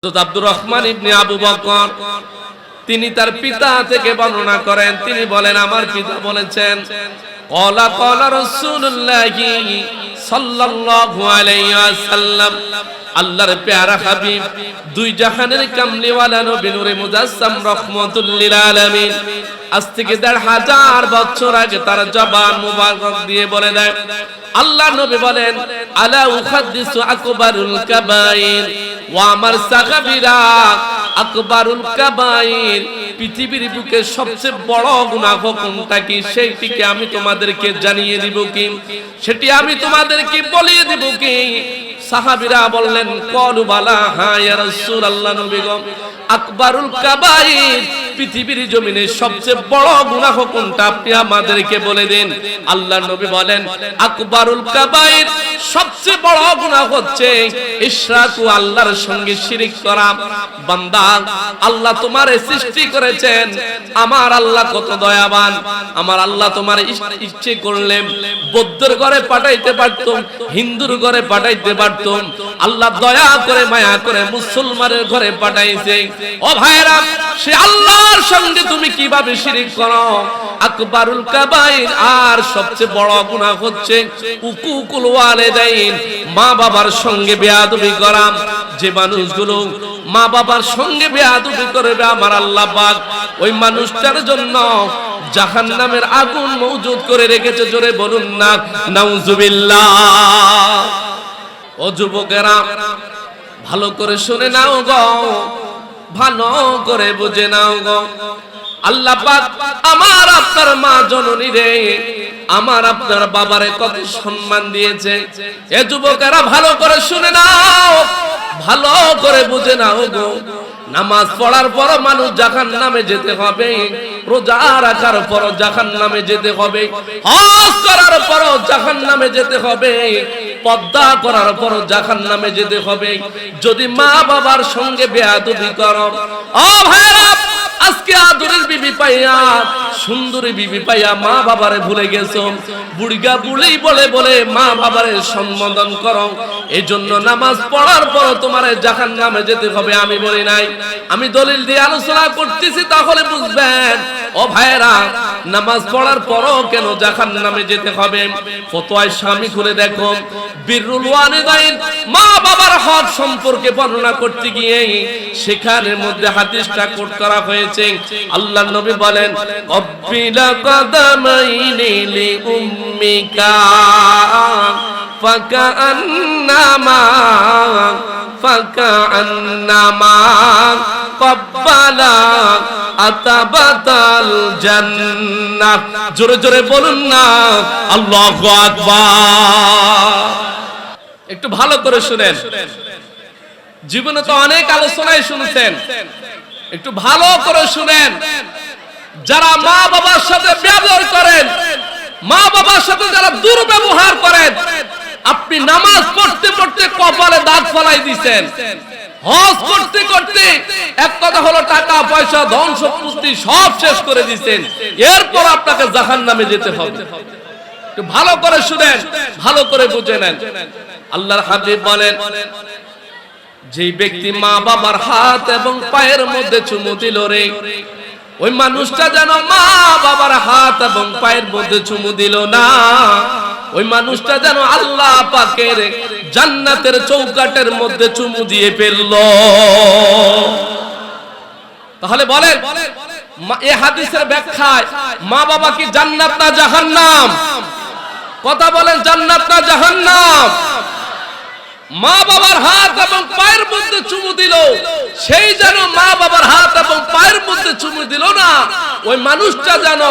আব্দুর রহমান ইবনে আবু বকর তিনি তার পিতা থেকে বর্ণনা করেন। তিনি বলেন, আমার পিতা বলেছেন, ক্বালা ক্বালা রাসূলুল্লাহি সাল্লাল্লাহু আলাইহি ওয়াসাল্লাম, আল্লাহর প্যারা হাবিব দুই জাহানের কামলিওয়ালা নবী নূরে মুজাসসাম রাহমাতুল লিল আলামিন আজ থেকে ১৫০০ বছর আগে তার জবান মুবারক দিয়ে বলে দেয়, আল্লাহ নবী বলেন, আলা উহাদ্দিসু আকবারুল কাবাইর, ও আমার সাহাবীরা, আকবারুল কাবাইর, পৃথিবীর বুকে সবচেয়ে বড় গুনাহ কোনটা কি সেইটিকে আমি তোমাদেরকে জানিয়ে দিব কি, সেটি আমি তোমাদেরকে বলিয়ে দিব কি? সাহাবীরা বললেন, ক্বালু বালা, হ্যাঁ ইয়া রাসূলুল্লাহ, নবী গো, আকবারুল কাবাইর, পৃথিবীর জমিনে সবচেয়ে বড় গুনাহ কোনটা আপনি আমাদেরকে বলে দিন। আল্লাহর নবী বলেন, আকবারুল কাবাইর, সবচেয়ে বড় গুনাহ হচ্ছে ইশরাকু, আল্লাহর সঙ্গে শিরিক করা। বান্দা, আল্লাহ তোমারে সৃষ্টি করেছেন, আমার আল্লাহ কত দয়াবান, আমার আল্লাহ তোমার ইচ্ছে করলে বৌদ্ধর ঘরে পাঠাইতে পারতুম, হিন্দুর ঘরে পাঠাইতে পারতুম, আল্লাহ দয়া করে মায়া করে মুসলমানের ঘরে পাঠাইছে। ও ভাইরা, সে আল্লাহর সঙ্গে তুমি কিভাবে শিরিক করো? আকবারুল কাবাইর, আর সবচেয়ে বড় গুনাহ হচ্ছে উকুকুল ওয়ালিদাইন, মা বাবার সঙ্গে বেয়াদবি করা। যে মানুষগুলো মা বাবার সঙ্গে বেয়াদবি করবে, আমার আল্লাহ পাক ওই মানুষটার জন্য জাহান্নামের আগুন মওজুদ করে রেখেছে। জোরে বলুন না নাউজুবিল্লাহ। ও যুবকেরা, ভালো করে শুনে নাও গো, ভালো করে বুঝে নাও গো। আল্লাহ পাক আমার আপনার মা জননী রে, আমার আপনার বাবারে কত সম্মান দিয়েছে। এ যুবকেরা, ভালো করে শুনে নাও, ভালো করে বুঝে নাও গো। নামাজ পড়ার পর মানুষ জাহান্নামে যেতে হবে, রোজা রাখার পর জাহান্নামে যেতে হবে, হজ করার পর জাহান্নামে যেতে হবে, পর্দা করার পর জাহান্নামে যেতে হবে যদি মা বাবার সঙ্গে বেয়াদবি করো। ও ভাইরা, আজকে আদরের বিবি পাইয়া, সুন্দরী বিবি পাইয়া মা বাবারে ভুলে গেছো। বুড়িগা বুড়ি বলে বলে মা বাবারে সম্বোধন করো। এই জন্য নামাজ পড়ার পর তোমার জাহান্নামে যেতে হবে আমি বলি নাই, আমি দলিল দিয়ে আলোচনা করতেছি, তাহলে বুঝবেন। ও ভাইরা, নামাজ পড়ার পরও কেন জাহান্নামে যেতে হবে? ফতোয়ায় স্বামী খুলে দেখো, বিররুল ওয়ালিদাইন, মা বাবার হক সম্পর্কে বর্ণনা করতে গিয়ে সেখানের মধ্যে হাদিসটা কোট করা হয়েছে। আল্লাহর নবী বলেন, কব্বিলা কদামাইনি লি উম্মিকা ফাকান্নামা কব্বালা আতাবাতাল জান্নাহ। জোরে জোরে বলুন না আল্লাহু আকবার। একটু ভালো করে শুনেন, জীবনে তো অনেক আলোচনায় শুনছেন, একটু ভালো করে শুনেন। যারা মা বাবার সাথে ব্যবহার করেন, মা বাবার সাথে যারা দুর্ব্যবহার করেন, আপনি নামাজ পড়তে পড়তে কপালে দাগ ফলাই দিয়েছেন, হজ করতে করতে এক কথা হলো টাকা পয়সা ধন সম্পত্তি সব শেষ করে দিয়েছেন, এরপর আপনাকে জাহান্নামে যেতে হবে। একটু ভালো করে শুনেন, ভালো করে বুঝে নেন। আল্লাহর হাবিব বলেন, যে ব্যক্তি মা বাবার হাত এবং পায়ের মধ্যে চুমু দিল রে, ওই মানুষটা যেন মা বাবার হাত এবং পায়ের মধ্যে চুমু দিল না, ওই মানুষটা যেন আল্লাহ পাকের জান্নাতের চৌকাটের মধ্যে চুমু দিয়ে ফেলল। তাহলে বলেন, এই হাদিসের ব্যাখ্যায় মা বাবা কি জান্নাত না জাহান্নাম? কথা বলেন, জান্নাত না জাহান্নাম? মা বাবার হাত এবং পায়ের মধ্যে চুমু দিল, সেই যেন মা বাবার হাত এবং পায়ের মধ্যে চুমু দিল না, ওই মানুষটা যেন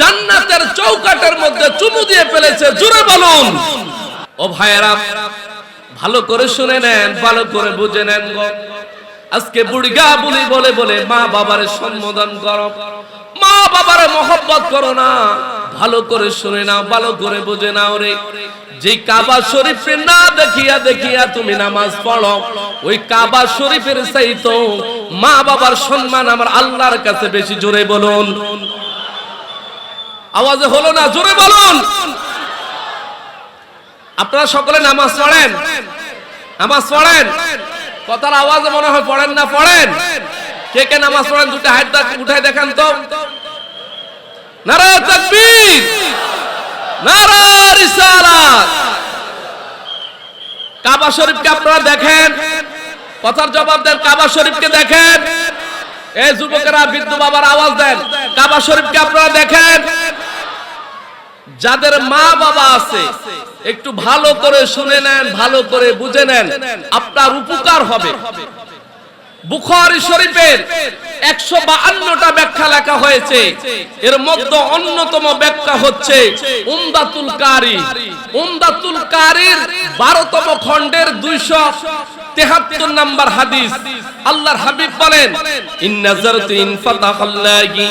জান্নাতের চৌকাটের মধ্যে চুমু দিয়ে ফেলেছে। জোরে বলুন। ও ভাইয়েরা, ভালো করে শুনে নেন, ভালো করে বুঝে নেন গো। আজকে বুড়িগা বুলি বলে বলে মা বাবারে সম্বোধন করো, মা বাবারে মহব্বত করো না। ভালো করে শুনে নাও, ভালো করে বুঝে নাও রে। যে কাবা শরীফে না দেখিয়া দেখিয়া তুমি নামাজ পড়ো, ওই কাবা শরীফের চাইতো মা বাবার সম্মান আমার আল্লাহর কাছে বেশি। জোরে বলুন। আওয়াজে হলো না, জোরে বলুন। আপনারা সকলে নামাজ পড়েন, নামাজ পড়েন। কথার আওয়াজে মনে হয় পড়েন না? পড়েন। কে কে নামাজ পড়েন দুটো হাত উঠায় দেখান তো। নারে তাকবীর, নারে রিসালাত। কাবা শরীফকে আপনারা দেখেন, কথার জবাব দেন। কাবা শরীফকে দেখেন। এই যুবকেরা, বৃদ্ধ বাবার আওয়াজ দেন। কাবা শরীফকে আপনারা দেখেন। যাদের মা বাবা আছে একটু ভালো করে শুনে নেন, ভালো করে বুঝে নেন, আপনার উপকার হবে। বুখারী শরীফের 152টা ব্যাখ্যা লেখা হয়েছে, এর মধ্যে অন্যতম ব্যাখ্যা হচ্ছে উমদাতুল কারি। উমদাতুল কারির 12তম খণ্ডের 273 নম্বর হাদিস। আল্লাহর হাবিব বলেন, ইন্না যারতু ইনফাতাহাল্লাহি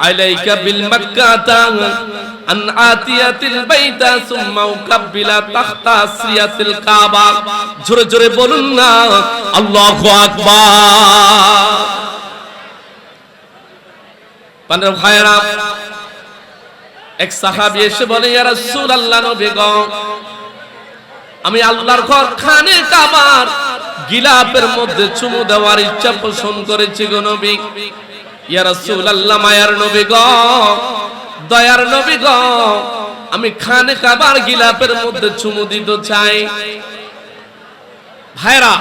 আলাইকা বিল মাক্কাতা আন আতিয়াতিল বাইতা সুম্মা উকাব্বিলা তাখতা আসরিয়াতিল কাবা। জোরে জোরে বলুন না আল্লাহু আকবার। পান্ডব ভাইরা, এক সাহাবী এসে বলে, ইয়া রাসূলুল্লাহ, নবী গো, আমি আল্লাহর ঘর খানে কাবার গিলাপের মধ্যে চুমু দেওয়ার ইচ্ছা পোষণ করেছি গো নবী। ইয়া রাসূলুল্লাহ, মায়ার নবী গো, দয়ার নবী গো, আমি খানে কাবার গিলাপের মধ্যে চুমু দিতে চাই। ভাইরা,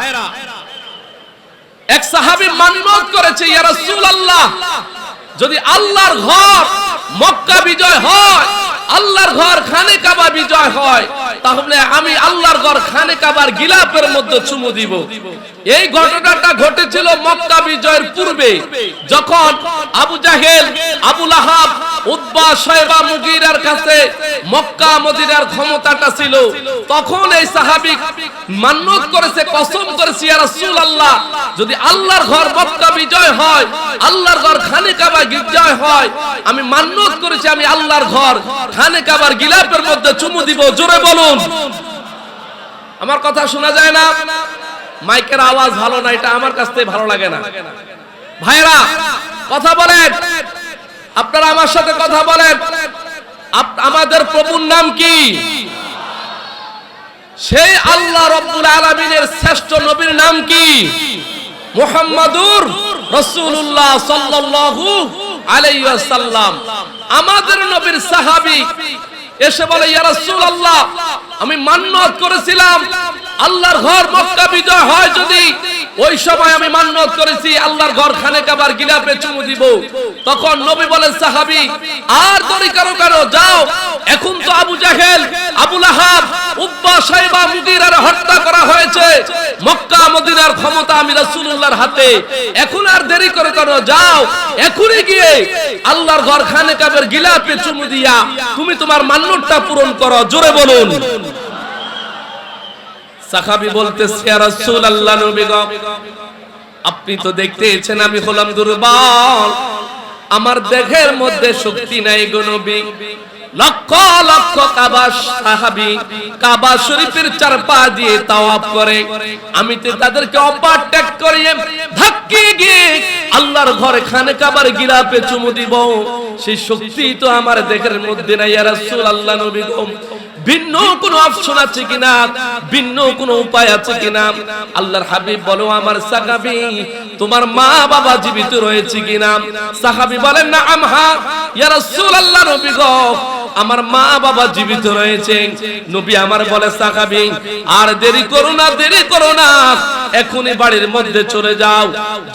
এক সাহাবী মান্নত করেছে, ইয়া রাসূলুল্লাহ, যদি আল্লাহর ঘর মক্কা বিজয় হয়, আল্লাহর ঘর খানে কাবা বিজয় হয়, তাহলে আমি আল্লাহর ঘর খানে কাবার গিলাপের মধ্যে চুমু দিব। এই ঘটনাটা ঘটেছিল মক্কা বিজয়ের পূর্বে, যখন আবু জাহেল, আবু লাহাব, উতবা, শায়বা, মুগীরার কাছে মক্কা মদিনার ক্ষমতাটা ছিল। তখন এই সাহাবী মান্নত করেছে, কসম করেছে, ইয়া রাসূলুল্লাহ, যদি আল্লাহর ঘর মক্কা বিজয় হয়, আল্লাহর ঘর খানে কাবা বিজয় হয়, আমি মান্নত করেছি আমি আল্লাহর ঘর খানে কাবার গিলাপের মধ্যে চুমু দিব। জোরে বলুন। আমার কথা শোনা যায় না? মাইকের আওয়াজ ভালো না, এটা আমার কাছ থেকে ভালো লাগে না। ভাইরা, কথা বলেন, আপনারা আমার সাথে কথা বলেন। আমাদের প্রভুর নাম কি? সেই আল্লাহ রাব্বুল আলামিনের শ্রেষ্ঠ নবীর নাম কি? মুহাম্মাদুর রাসূলুল্লাহ সাল্লাল্লাহু আলাইহি ওয়াসাল্লাম। আমাদের নবীর সাহাবী এসে বলে, ইয়া রাসূলুল্লাহ, আমি মান্নত করেছিলাম আল্লাহর ঘর মক্কা বিজয় হয় যদি, ওই সময় আমি মান্নত করেছি আল্লাহর ঘর খানে কাবার গিলাপে চুমু দিব। তখন নবী বলেন, সাহাবী, আর দেরি করো কেন? যাও, এখন তো আবু জাহেল, আবু লাহাব, উতবা, শায়বা, মুগীরার হত্যা করা হয়েছে। মক্কা মদিনার ক্ষমতা আমি রাসূলুল্লাহর হাতে। এখন আর দেরি করে কেন? যাও, এখনই গিয়ে আল্লাহর ঘর খানে কাবার গিলাপে চুমু দিয়া তুমি তোমার মান্নতটা পূরণ করো। জোরে বলুন। সাহাবী বলতেছে, ইয়া রাসূলুল্লাহ, নবী গো, আপনি তো দেখতেছেন আমি হলাম দুর্বল, আমার দেহের মধ্যে শক্তি নাই গো নবী। লক্ষ লক্ষ কাবা সাহাবী কাবা শরীফের চারপা দিয়ে তাওয়াফ করে, আমি তো তাদেরকে ওভারটেক করিয়ে ধাক্কিয়ে গিয়ে আল্লাহর ঘরে খানে কাবার গিলাপে চুমু দিব, সেই শক্তি তো আমার দেহের মধ্যে নাই। ইয়া রাসূলুল্লাহ, নবী গো, ভিন্ন কোনো অপশন আছে কিনা, ভিন্ন কোনো উপায় আছে কিনা? আল্লাহর হাবিব বলো, আমার সাহাবী, তোমার মা বাবা জীবিত রয়েছে কিনা? সাহাবী বলেন, নাআম, হ্যাঁ ইয়া রাসূলুল্লাহ, নবী গো, আমার মা বাবা জীবিত রয়েছে। নবী আমার বলে, সাহাবী, আর দেরি করো না, দেরি করো না, এখনই বাড়ির মধ্যে চলে যাও,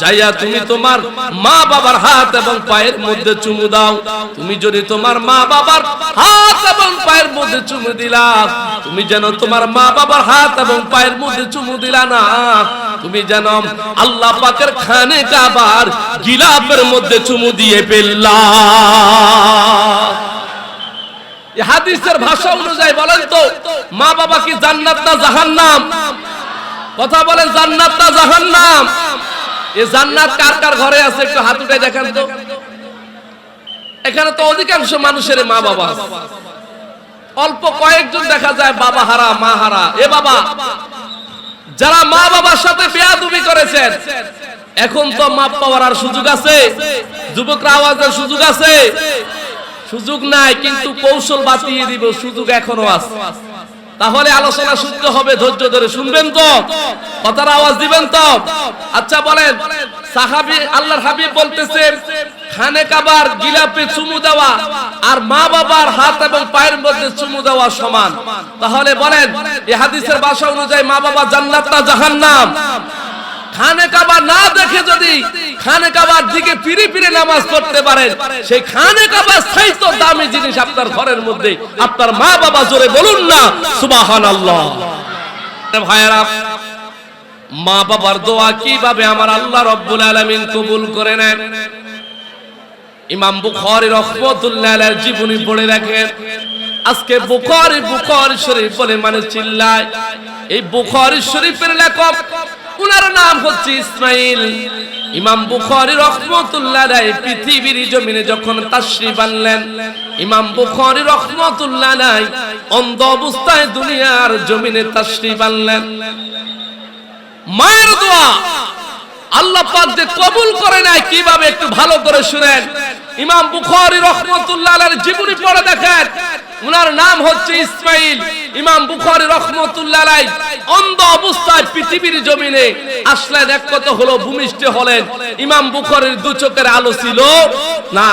যাইয়া তুমি তোমার মা বাবার হাত এবং পায়ের মধ্যে চুমু দাও। তুমি যদি তোমার মা বাবার হাত এবং পায়ের মধ্যে চুমু দিলা, তুমি যেন তোমার মা বাবার হাত এবং পায়ের মধ্যে চুমু দিলা না, তুমি যেন আল্লাহ পাকের খানে কাবার গিলাপের মধ্যে চুমু দিয়ে ফেললা। এই হাদিসের ভাষা অনুযায়ী বলেন তো, মা বাবা কি জান্নাত না জাহান্নাম? কথা বলেন, জান্নাত না জাহান্নাম? এই জান্নাত কার কার ঘরে আছে একটু হাত উঠায় দেখেন তো। এখানে তো অধিকাংশ মানুষের মা বাবা আছে, অল্প কয়েকজন দেখা যায় বাবা হারা, মা হারা। এ বাবা, যারা মা বাবার সাথে বেয়াদবি করেছেন, এখন তো মাপ পাওয়ার আর সুযোগ আছে? যুবকরা আওয়াজের সুযোগ আছে? সুযোগ নাই, কিন্তু কৌশল বাতিয়ে দিব, সুযোগ এখনো আছে। তাহলে আলোচনা শুনতে হবে, ধৈর্য ধরে শুনবেন তো, কথার আওয়াজ দিবেন তো। আচ্ছা বলেন, সাহাবী আল্লাহর হাবিব বলতেছেন খানে কাবার গিলাপে চুমু দেওয়া আর মা বাবার হাত এবং পায়ের মধ্যে চুমু দেওয়া সমান। তাহলে বলেন এই হাদিসের ভাষা অনুযায়ী মা বাবা জান্নাত না জাহান্নাম? খানে কাবা না দেখে যদি খানে কাবার দিকে ফিরে ফিরে নামাজ পড়তে পারেন, সেই খানে কাবার চাইতে দামি জিনিস আপনার ঘরের মধ্যে আপনার মা বাবা। জোরে বলুন না সুবহানাল্লাহ। ভাইরা, মা বাবার দোয়া কিভাবে আমার আল্লাহ রাব্বুল আলামিন কবুল করে নেন? ইমাম বুখারী রাহমাতুল্লাহ আলাইহির জীবনী পড়ে রাখেন। আজকে বুখারী শরীফ বলে মানে চিল্লায়। এই বুখারী শরীফের লেখক, উনার নাম হচ্ছে ইসমাইল। ইমাম বুখারী রাহমাতুল্লাহ আলাইহি পৃথিবীর জমিনে যখন তাশরীফ আনলেন, ইমাম বুখারী রাহমাতুল্লাহ আলাইহি অন্ধ অবস্থায় দুনিয়ার জমিনে তাশরীফ আনলেন। মায়ের দোয়া আল্লাহ পাক যে কবুল করে নাই কিভাবে একটু ভালো করে শুনেন। ইমাম বুখারী রাহমাতুল্লাহ আলাইহির জীবনী পড়ে দেখেন। উনার নাম হচ্ছে ইসমাইল। ইমাম বুখারী রাহমাতুল্লাহ আলাইহি অন্ধ অবস্থায় পৃথিবীর জমিনে আসলেন। এক কথা হলো ভূমিষ্ঠ হলেন। ইমাম বুখারীর দু চোখের আলো ছিল না।